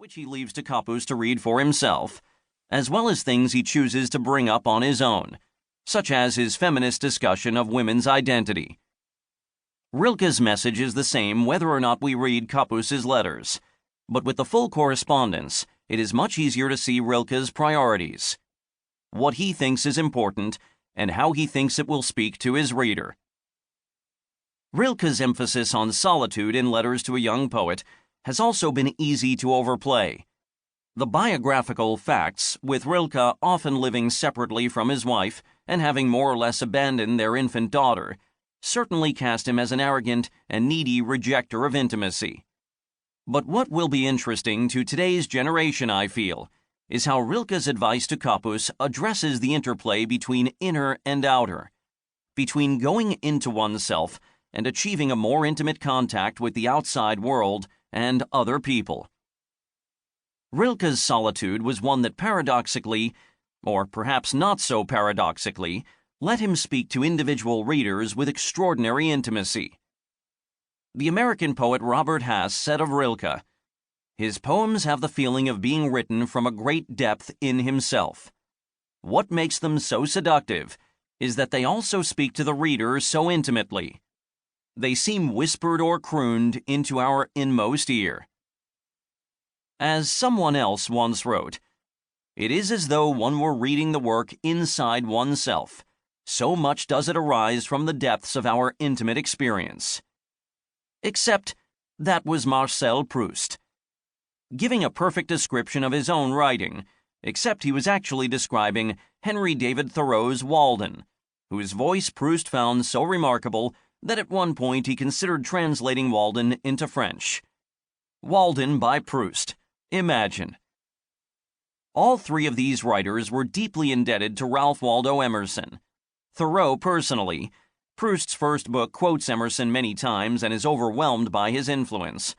which he leaves to Kappus to read for himself, as well as things he chooses to bring up on his own, such as his feminist discussion of women's identity. Rilke's message is the same whether or not we read Kappus's letters, but with the full correspondence, it is much easier to see Rilke's priorities, what he thinks is important, and how he thinks it will speak to his reader. Rilke's emphasis on solitude in Letters to a Young Poet has also been easy to overplay. The biographical facts, with Rilke often living separately from his wife and having more or less abandoned their infant daughter, certainly cast him as an arrogant and needy rejecter of intimacy. But what will be interesting to today's generation, I feel, is how Rilke's advice to Kappus addresses the interplay between inner and outer, between going into oneself and achieving a more intimate contact with the outside world and other people. Rilke's solitude was one that paradoxically, or perhaps not so paradoxically, let him speak to individual readers with extraordinary intimacy. The American poet Robert Hass said of Rilke, "His poems have the feeling of being written from a great depth in himself. What makes them so seductive is that they also speak to the reader so intimately. They seem whispered or crooned into our inmost ear." As someone else once wrote, "It is as though one were reading the work inside oneself. So much does it arise from the depths of our intimate experience." Except that was Marcel Proust, giving a perfect description of his own writing, except he was actually describing Henry David Thoreau's Walden, whose voice Proust found so remarkable that at one point he considered translating Walden into French. Walden by Proust. Imagine. All three of these writers were deeply indebted to Ralph Waldo Emerson. Thoreau personally. Proust's first book quotes Emerson many times and is overwhelmed by his influence.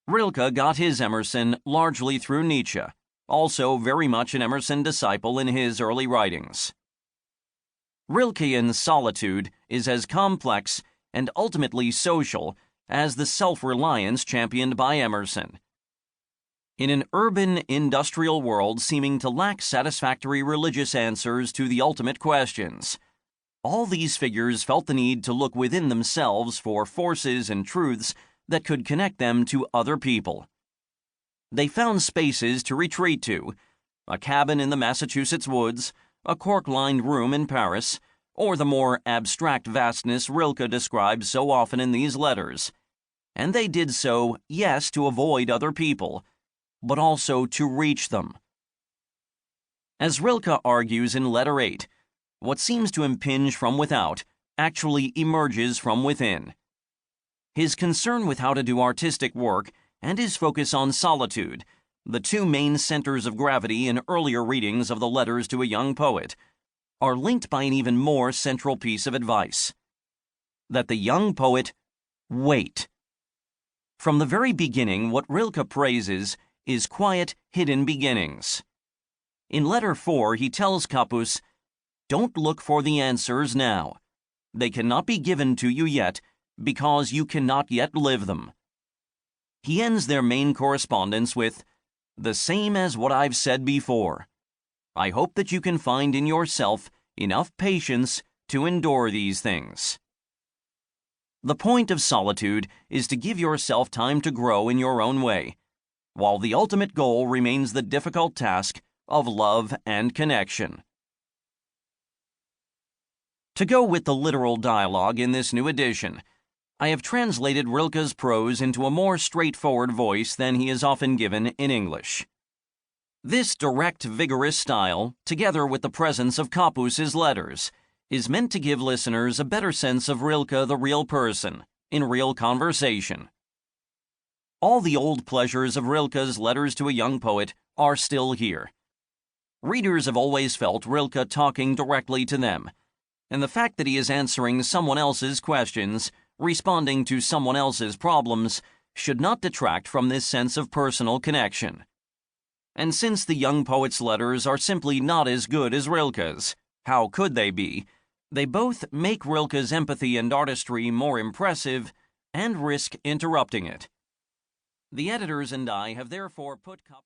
Rilke got his Emerson largely through Nietzsche, also very much an Emerson disciple in his early writings. Rilkean solitude is as complex and ultimately social as the self-reliance championed by Emerson. In an urban, industrial world seeming to lack satisfactory religious answers to the ultimate questions, all these figures felt the need to look within themselves for forces and truths that could connect them to other people. They found spaces to retreat to, a cabin in the Massachusetts woods, a cork-lined room in Paris, or the more abstract vastness Rilke describes so often in these letters. And they did so, yes, to avoid other people, but also to reach them. As Rilke argues in Letter 8, what seems to impinge from without actually emerges from within. His concern with how to do artistic work and his focus on solitude, the two main centers of gravity in earlier readings of the Letters to a Young Poet, are linked by an even more central piece of advice: that the young poet wait. From the very beginning, what Rilke praises is quiet, hidden beginnings. In Letter 4, he tells Kappus, "Don't look for the answers now. They cannot be given to you yet, because you cannot yet live them." He ends their main correspondence with, "The same as what I've said before. I hope that you can find in yourself enough patience to endure these things." The point of solitude is to give yourself time to grow in your own way, while the ultimate goal remains the difficult task of love and connection. To go with the literal dialogue in this new edition, I have translated Rilke's prose into a more straightforward voice than he is often given in English. This direct, vigorous style, together with the presence of Kappus's letters, is meant to give listeners a better sense of Rilke the real person, in real conversation. All the old pleasures of Rilke's Letters to a Young Poet are still here. Readers have always felt Rilke talking directly to them, and the fact that he is answering someone else's questions, responding to someone else's problems, should not detract from this sense of personal connection. And since the young poet's letters are simply not as good as Rilke's, how could they be? They both make Rilke's empathy and artistry more impressive and risk interrupting it. The editors and I have therefore put